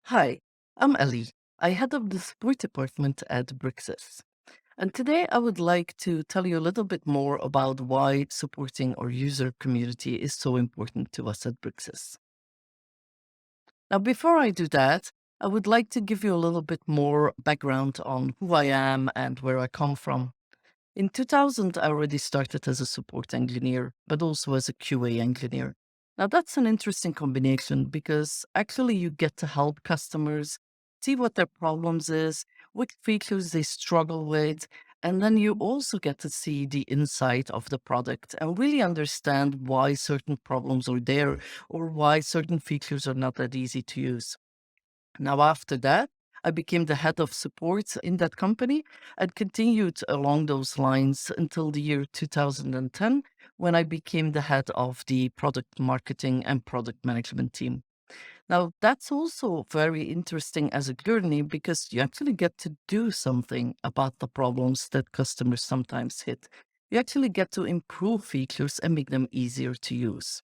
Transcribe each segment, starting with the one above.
Hi, I'm Ellie. I head up the support department at Bricsys. And today I would like to tell you a little bit more about why supporting our user community is so important to us at Bricsys. Now, before I do that, I would like to give you a little bit more background on who I am and where I come from. In 2000, I already started as a support engineer, but also as a QA engineer. Now, that's an interesting combination because actually you get to help customers see what their problems is, what features they struggle with, and then you also get to see the inside of the product and really understand why certain problems are there or why certain features are not that easy to use. Now, after that, I became the head of support in that company and continued along those lines until the year 2010, when I became the head of the product marketing and product management team. Now, that's also very interesting as a journey because you actually get to do something about the problems that customers sometimes hit. You actually get to improve features and make them easier to use.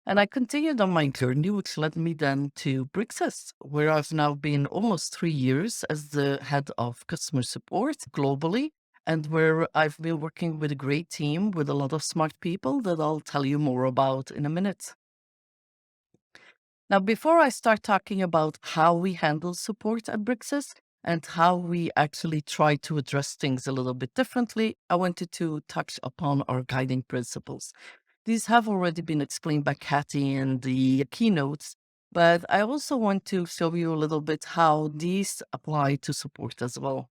And I continued on my journey, which led me then to Bricsys, where I've now been almost 3 years as the head of customer support globally, and where I've been working with a great team with a lot of smart people that I'll tell you more about in a minute. Now, before I start talking about how we handle support at Bricsys and how we actually try to address things a little bit differently, I wanted to touch upon our guiding principles. These have already been explained by Kathy in the keynotes, but I also want to show you a little bit how these apply to support as well.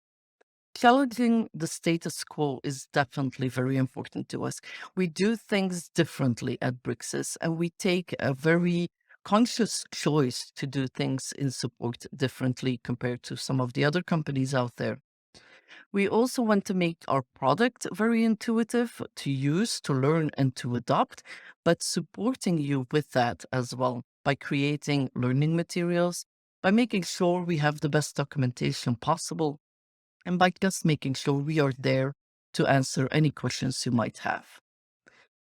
Challenging the status quo is definitely very important to us. We do things differently at Bricsys, and we take a very conscious choice to do things in support differently compared to some of the other companies out there. We also want to make our product very intuitive to use, to learn, and to adopt, but supporting you with that as well by creating learning materials, by making sure we have the best documentation possible, and by just making sure we are there to answer any questions you might have.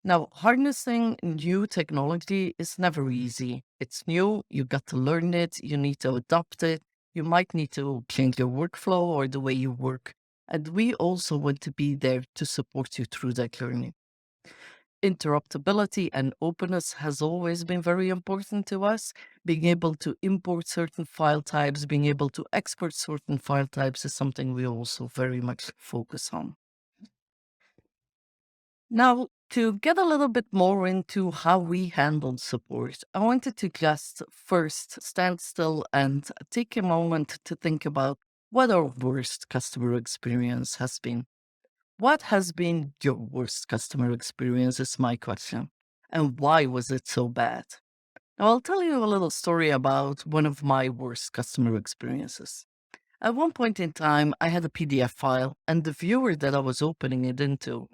Now, harnessing new technology is never easy. It's new, you got to learn it, you need to adopt it, you might need to change your workflow or the way you work. And we also want to be there to support you through that journey. Interoperability and openness has always been very important to us. Being able to import certain file types, being able to export certain file types is something we also very much focus on. Now, to get a little bit more into how we handle support, I wanted to just first stand still and take a moment to think about what our worst customer experience has been. What has been your worst customer experience is my question. And why was it so bad? Now, I'll tell you a little story about one of my worst customer experiences. At one point in time, I had a PDF file, and the viewer that I was opening it into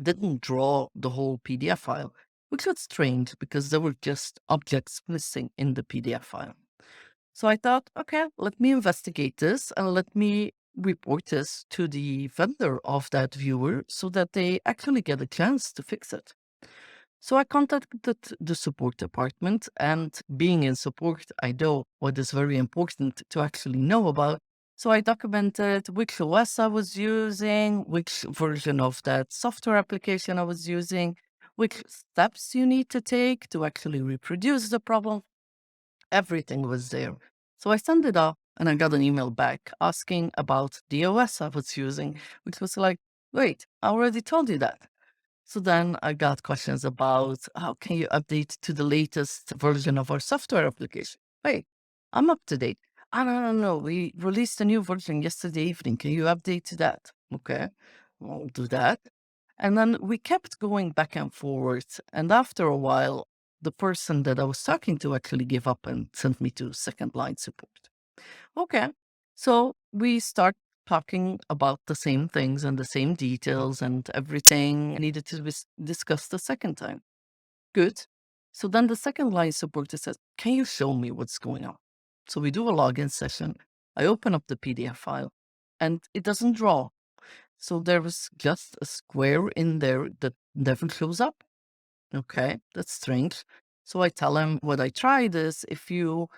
didn't draw the whole PDF file, which was strange because there were just objects missing in the PDF file. So I thought, okay, let me investigate this and let me report this to the vendor of that viewer so that they actually get a chance to fix it. So I contacted the support department, and being in support, I know what is very important to actually know about. So I documented which OS I was using, which version of that software application I was using, which steps you need to take to actually reproduce the problem. Everything was there. So I sent it off and I got an email back asking about the OS I was using, which was like, wait, I already told you that. So then I got questions about how can you update to the latest version of our software application? Wait, I'm up to date. I don't know. We released a new version yesterday evening. Can you update to that? Okay, I'll do that. And then we kept going back and forth. And after a while, the person that I was talking to actually gave up and sent me to second line support. Okay. So we start talking about the same things and the same details and everything needed to be discussed the second time. Good. So then the second line supporter says, can you show me what's going on? So we do a login session. I open up the PDF file and it doesn't draw. So there was just a square in there that never shows up. Okay, that's strange. So I tell him what I tried is if you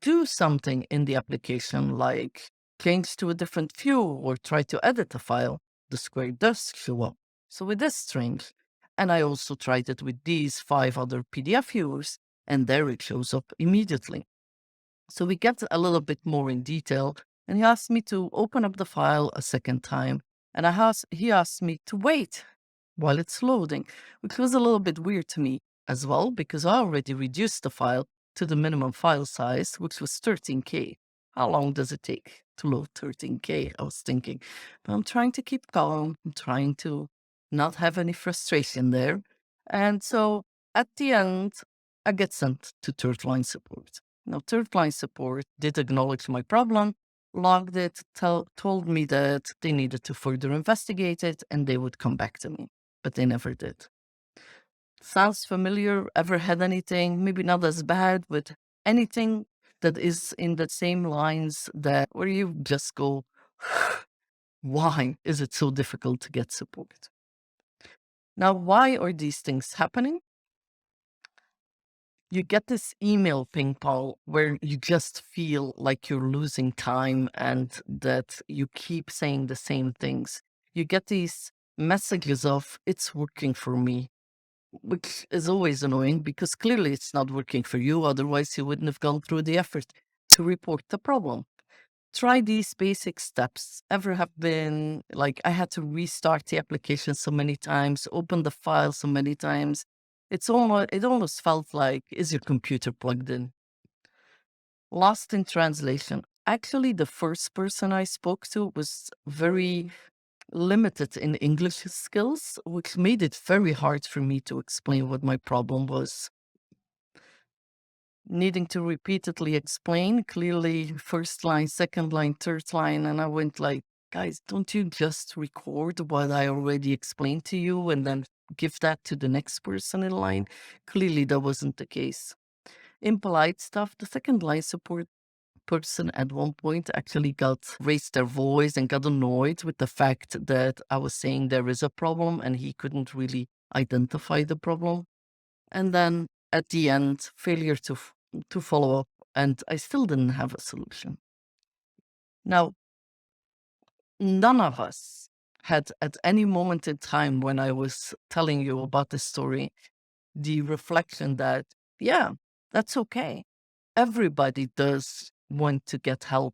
do something in the application, like change to a different view or try to edit a file, the square does show up. So it is strange. And I also tried it with these 5 other PDF views, and there it shows up immediately. So we get a little bit more in detail, and he asked me to open up the file a second time, and he asked me to wait while it's loading, which was a little bit weird to me as well, because I already reduced the file to the minimum file size, which was 13K. How long does it take to load 13K? I was thinking, but I'm trying to keep calm. I'm trying to not have any frustration there. And so at the end, I get sent to third line support. Now, third line support did acknowledge my problem, logged it, told me that they needed to further investigate it and they would come back to me, but they never did. Sounds familiar? Ever had anything, maybe not as bad, but anything that is in the same lines that where you just go, why is it so difficult to get support? Now, why are these things happening? You get this email ping pong where you just feel like you're losing time and that you keep saying the same things. You get these messages of, it's working for me, which is always annoying because clearly it's not working for you. Otherwise, you wouldn't have gone through the effort to report the problem. Try these basic steps. Ever have been like, I had to restart the application so many times, open the file so many times. It almost felt like, is your computer plugged in? Lost in translation. Actually, the first person I spoke to was very limited in English skills, which made it very hard for me to explain what my problem was. Needing to repeatedly explain, clearly first line, second line, third line, and I went like, guys, don't you just record what I already explained to you and then give that to the next person in line? Clearly that wasn't the case. Impolite stuff, the second line support person at one point actually raised their voice and got annoyed with the fact that I was saying there is a problem and he couldn't really identify the problem. And then at the end, failure to follow up, and I still didn't have a solution. Now, none of us had at any moment in time when I was telling you about this story, the reflection that, yeah, that's okay. Everybody does want to get help,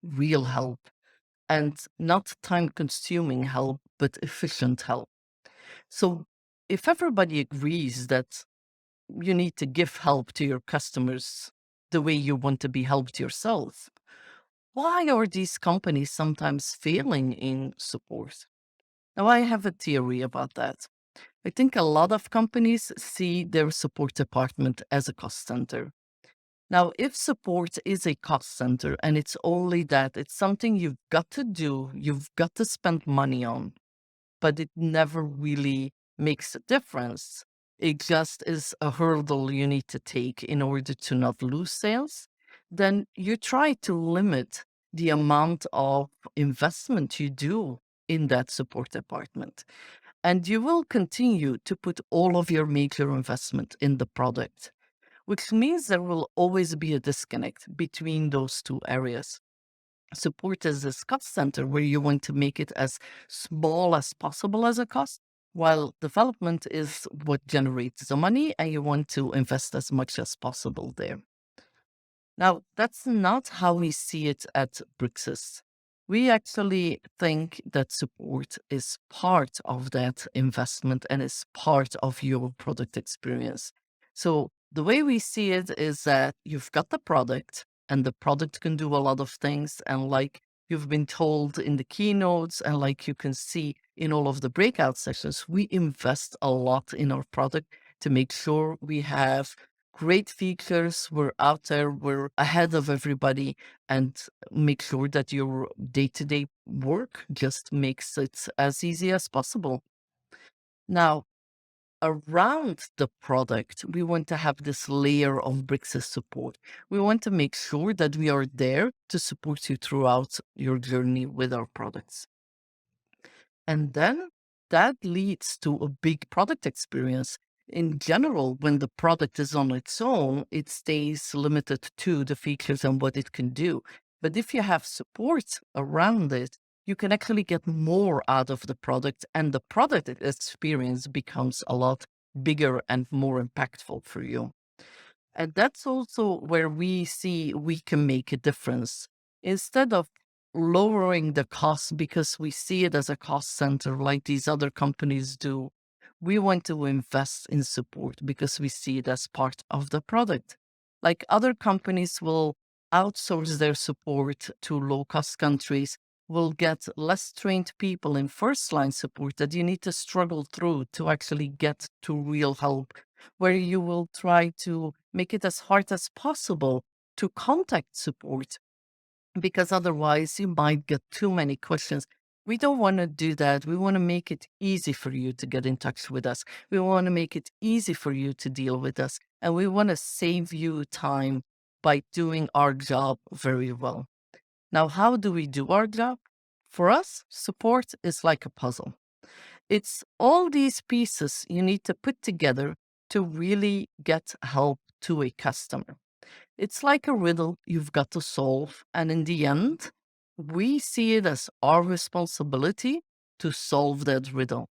real help, and not time consuming help, but efficient help. So if everybody agrees that you need to give help to your customers the way you want to be helped yourself, why are these companies sometimes failing in support? Now, I have a theory about that. I think a lot of companies see their support department as a cost center. Now, if support is a cost center and it's only that, it's something you've got to do, you've got to spend money on, but it never really makes a difference. It just is a hurdle you need to take in order to not lose sales. Then you try to limit the amount of investment you do in that support department. And you will continue to put all of your major investment in the product, which means there will always be a disconnect between those two areas. Support is this cost center where you want to make it as small as possible as a cost, while development is what generates the money and you want to invest as much as possible there. Now, that's not how we see it at Bricsys. We actually think that support is part of that investment and is part of your product experience. So the way we see it is that you've got the product and the product can do a lot of things. And like you've been told in the keynotes and like you can see in all of the breakout sessions, we invest a lot in our product to make sure we have great features. We're out there, we're ahead of everybody, and make sure that your day to day work just makes it as easy as possible. Now, around the product, we want to have this layer of Bricsys support. We want to make sure that we are there to support you throughout your journey with our products. And then that leads to a big product experience. in general, when the product is on its own, it stays limited to the features and what it can do. But if you have support around it, you can actually get more out of the product, and the product experience becomes a lot bigger and more impactful for you. And that's also where we see we can make a difference. Instead of lowering the cost because we see it as a cost center like these other companies do, we want to invest in support because we see it as part of the product. Like other companies will outsource their support to low cost countries, will get less trained people in first line support that you need to struggle through to actually get to real help, where you will try to make it as hard as possible to contact support because otherwise you might get too many questions. We don't want to do that. We want to make it easy for you to get in touch with us. We want to make it easy for you to deal with us. And we want to save you time by doing our job very well. Now, how do we do our job? For us, support is like a puzzle. It's all these pieces you need to put together to really get help to a customer. It's like a riddle you've got to solve. And in the end, we see it as our responsibility to solve that riddle.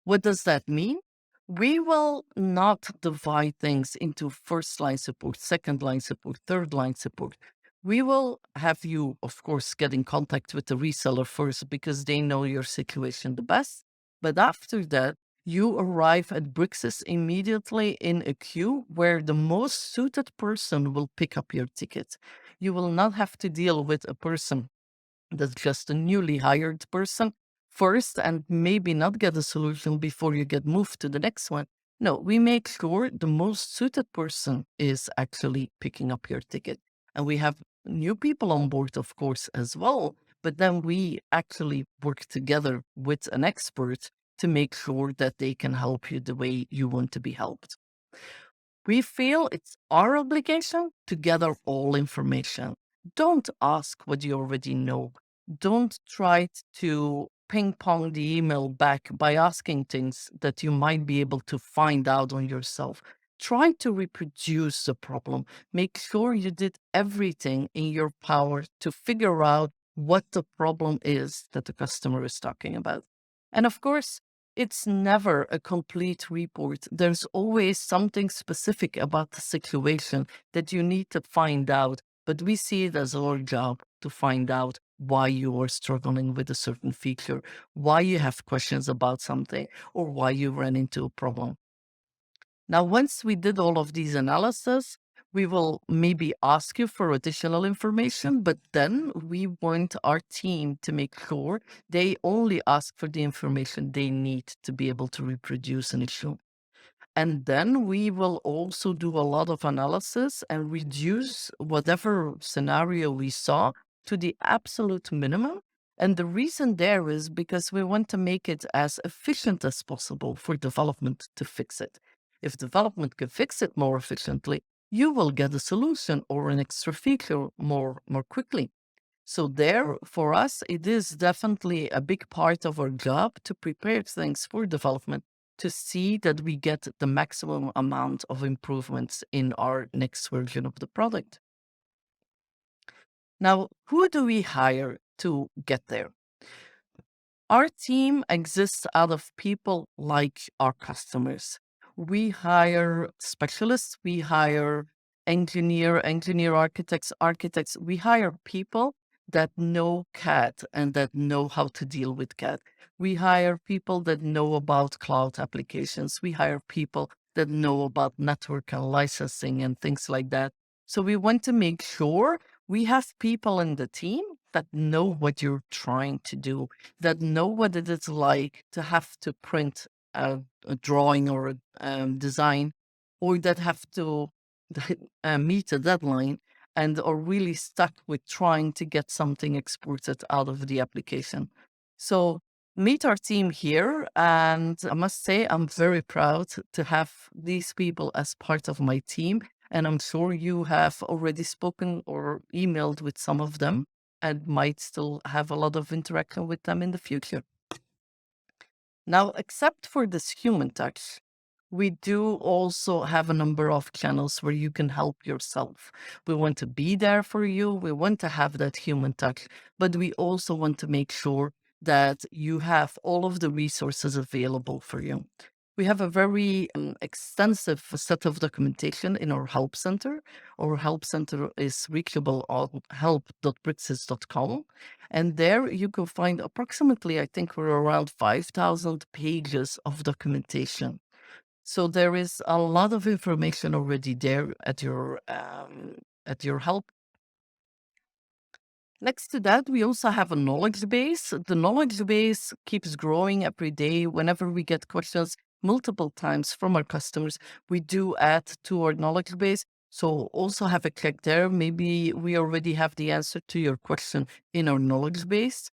What does that mean? We will not divide things into first line support, second line support, third line support. We will have you, of course, get in contact with the reseller first because they know your situation the best. But after that, you arrive at Bricsys immediately in a queue where the most suited person will pick up your ticket. You will not have to deal with a person that's just a newly hired person first and maybe not get a solution before you get moved to the next one. No, we make sure the most suited person is actually picking up your ticket. And we have new people on board, of course, as well. But then we actually work together with an expert to make sure that they can help you the way you want to be helped. We feel it's our obligation to gather all information. Don't ask what you already know. Don't try to ping pong the email back by asking things that you might be able to find out on yourself. Try to reproduce the problem. Make sure you did everything in your power to figure out what the problem is that the customer is talking about. And of course, it's never a complete report. There's always something specific about the situation that you need to find out. But we see it as our job to find out why you are struggling with a certain feature, why you have questions about something, or why you ran into a problem. Now, once we did all of these analysis, we will maybe ask you for additional information, but then we want our team to make sure they only ask for the information they need to be able to reproduce an issue. And then we will also do a lot of analysis and reduce whatever scenario we saw to the absolute minimum. And the reason there is because we want to make it as efficient as possible for development to fix it. If development can fix it more efficiently, you will get a solution or an extra feature more quickly. So there, for us, it is definitely a big part of our job to prepare things for development to see that we get the maximum amount of improvements in our next version of the product. Now, who do we hire to get there? Our team exists out of people like our customers. We hire specialists, we hire engineer architects. We hire people that know CAD and that know how to deal with CAD. We hire people that know about cloud applications. We hire people that know about network and licensing and things like that. So we want to make sure we have people in the team that know what you're trying to do, that know what it is like to have to print a drawing or a design, or that have to meet a deadline and are really stuck with trying to get something exported out of the application. So meet our team here. And I must say, I'm very proud to have these people as part of my team. And I'm sure you have already spoken or emailed with some of them and might still have a lot of interaction with them in the future. Now, except for this human touch, We do also have a number of channels where you can help yourself. We want to be there for you. We want to have that human touch, but we also want to make sure that you have all of the resources available for you. We have a very extensive set of documentation in our help center. Our help center is reachable on help.bricsys.com. And there you can find approximately, I think we're around 5,000 pages of documentation. So there is a lot of information already there at your help. Next to that, we also have a knowledge base. The knowledge base keeps growing every day. Whenever we get questions multiple times from our customers, we do add to our knowledge base. So also have a check there. Maybe we already have the answer to your question in our knowledge base.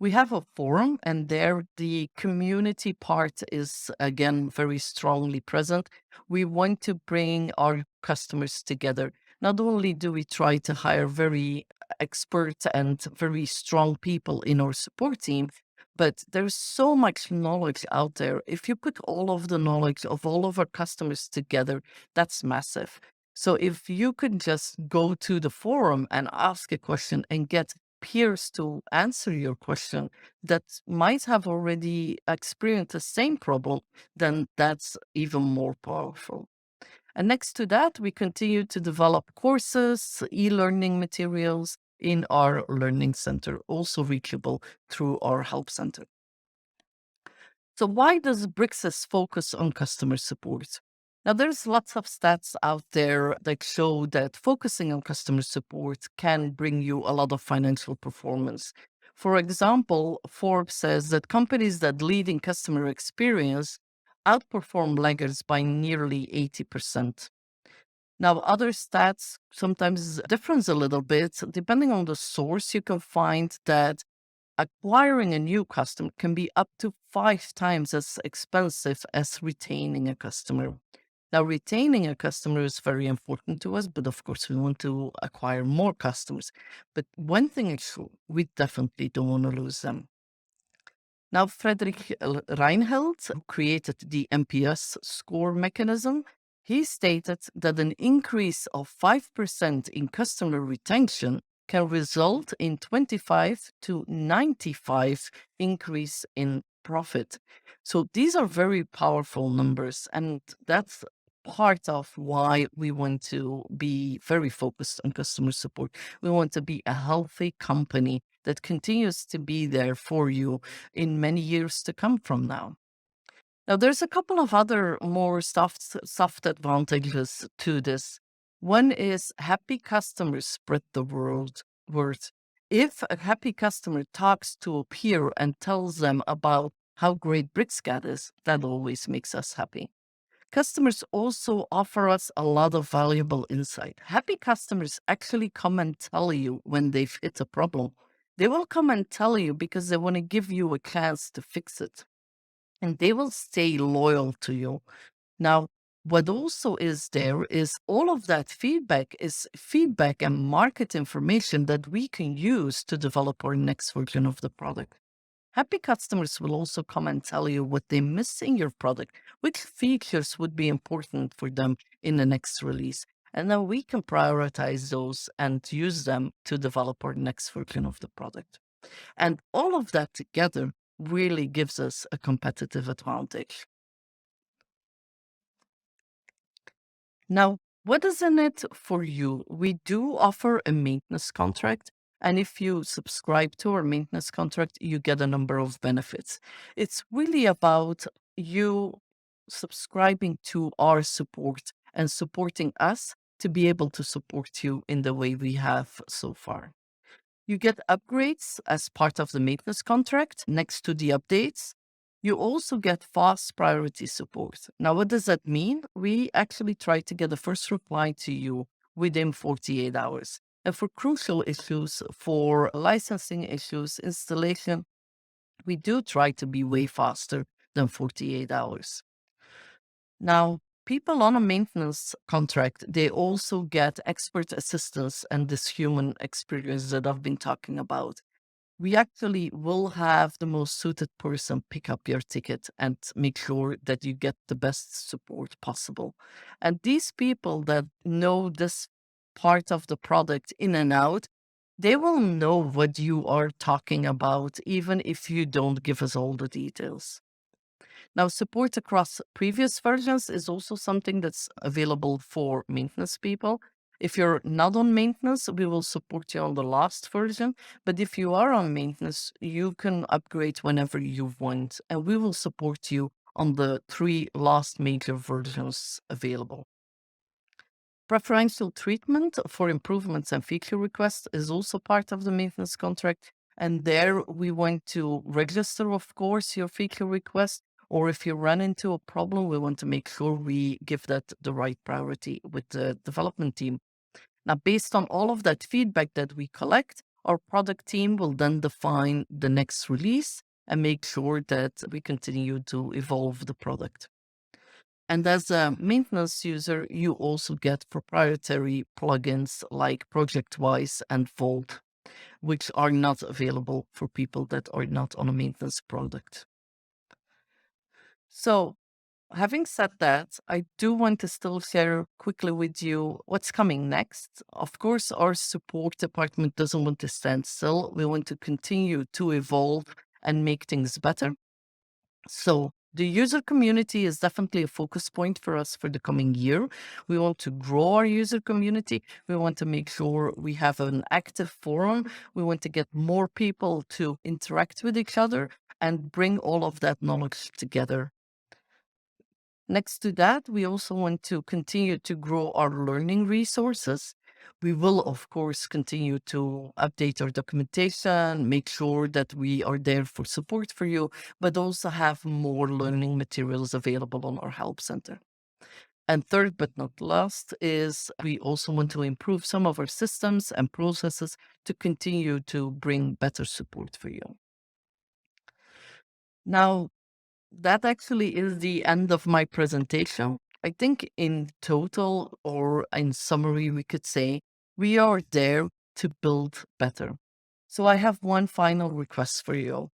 We have a forum, and there the community part is again very strongly present. We want to bring our customers together. Not only do we try to hire very expert and very strong people in our support team, but there's so much knowledge out there. If you put all of the knowledge of all of our customers together, that's massive. So if you could just go to the forum and ask a question and get peers to answer your question that might have already experienced the same problem, then that's even more powerful. And next to that, we continue to develop courses, e-learning materials in our learning center, also reachable through our help center. So why does Bricsys focus on customer support? Now, there's lots of stats out there that show that focusing on customer support can bring you a lot of financial performance. For example, Forbes says that companies that lead in customer experience outperform laggards by nearly 80%. Now, other stats sometimes differ a little bit. Depending on the source, you can find that acquiring a new customer can be up to 5 times as expensive as retaining a customer. Now, retaining a customer is very important to us, but of course, we want to acquire more customers. But one thing is sure, we definitely don't want to lose them. Now, Frederick Reinhold, who created the NPS score mechanism, he stated that an increase of 5% in customer retention can result in 25 to 95 increase in profit. So these are very powerful numbers, and that's part of why we want to be very focused on customer support. We want to be a healthy company that continues to be there for you in many years to come from now. Now, there's a couple of other more soft advantages to this. One is happy customers spread the word. If a happy customer talks to a peer and tells them about how great BricsCAD is, that always makes us happy. Customers also offer us a lot of valuable insight. Happy customers actually come and tell you when they've hit a problem. They will come and tell you because they want to give you a chance to fix it. And they will stay loyal to you. Now, what also is there is all of that feedback is feedback and market information that we can use to develop our next version of the product. Happy customers will also come and tell you what they miss in your product, which features would be important for them in the next release. And then we can prioritize those and use them to develop our next version of the product. And all of that together really gives us a competitive advantage. Now, what is in it for you? We do offer a maintenance contract. And if you subscribe to our maintenance contract, you get a number of benefits. It's really about you subscribing to our support and supporting us to be able to support you in the way we have so far. You get upgrades as part of the maintenance contract next to the updates. You also get fast priority support. Now, what does that mean? We actually try to get a first reply to you within 48 hours. And for crucial issues, for licensing issues, installation, we do try to be way faster than 48 hours. Now, people on a maintenance contract, they also get expert assistance and this human experience that I've been talking about. we actually will have the most suited person pick up your ticket and make sure that you get the best support possible. And these people that know this part of the product in and out, they will know what you are talking about, even if you don't give us all the details. Now, support across previous versions is also something that's available for maintenance people. If you're not on maintenance, we will support you on the last version. But if you are on maintenance, you can upgrade whenever you want, and we will support you on the three last major versions available. Preferential treatment for improvements and feature requests is also part of the maintenance contract. And there we want to register, of course, your feature request. Or if you run into a problem, we want to make sure we give that the right priority with the development team. Now, based on all of that feedback that we collect, our product team will then define the next release and make sure that we continue to evolve the product. And as a maintenance user, you also get proprietary plugins like ProjectWise and Vault, which are not available for people that are not on a maintenance product. So, having said that, I do want to still share quickly with you what's coming next. Of course, our support department doesn't want to stand still. We want to continue to evolve and make things better. So the user community is definitely a focus point for us for the coming year. We want to grow our user community. We want to make sure we have an active forum. We want to get more people to interact with each other and bring all of that knowledge together. Next to that, we also want to continue to grow our learning resources. We will, of course, continue to update our documentation, make sure that we are there for support for you, but also have more learning materials available on our help center. And third but not last is we also want to improve some of our systems and processes to continue to bring better support for you. Now, that actually is the end of my presentation. I think in total or in summary, we could say we are there to build better. So I have one final request for you.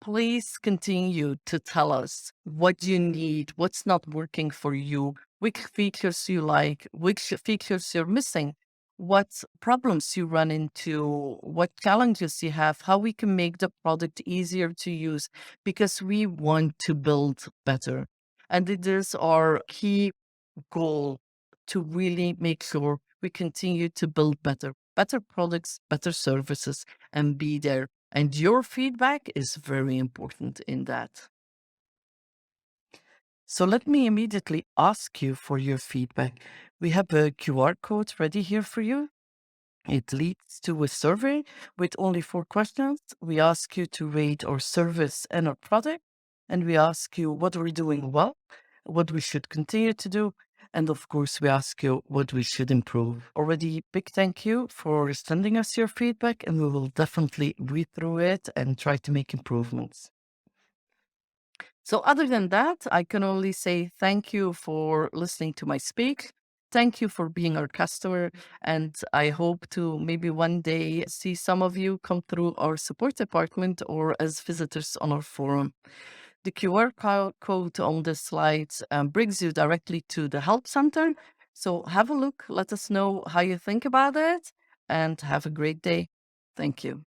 Please continue to tell us what you need, what's not working for you, which features you like, which features you're missing, what problems you run into, what challenges you have, how we can make the product easier to use, because we want to build better. And it is our key goal to really make sure we continue to build better products, better services, and be there. And your feedback is very important in that. So let me immediately ask you for your feedback. We have a QR code ready here for you. It leads to a survey with only 4 questions. We ask you to rate our service and our product, and we ask you what we're doing well, what we should continue to do, and of course, we ask you what we should improve. Already, big thank you for sending us your feedback, and we will definitely read through it and try to make improvements. So, other than that, I can only say thank you for listening to my speak. Thank you for being our customer. And I hope to maybe one day see some of you come through our support department or as visitors on our forum. The QR code on this slide brings you directly to the help center. So have a look. Let us know how you think about it and have a great day. Thank you.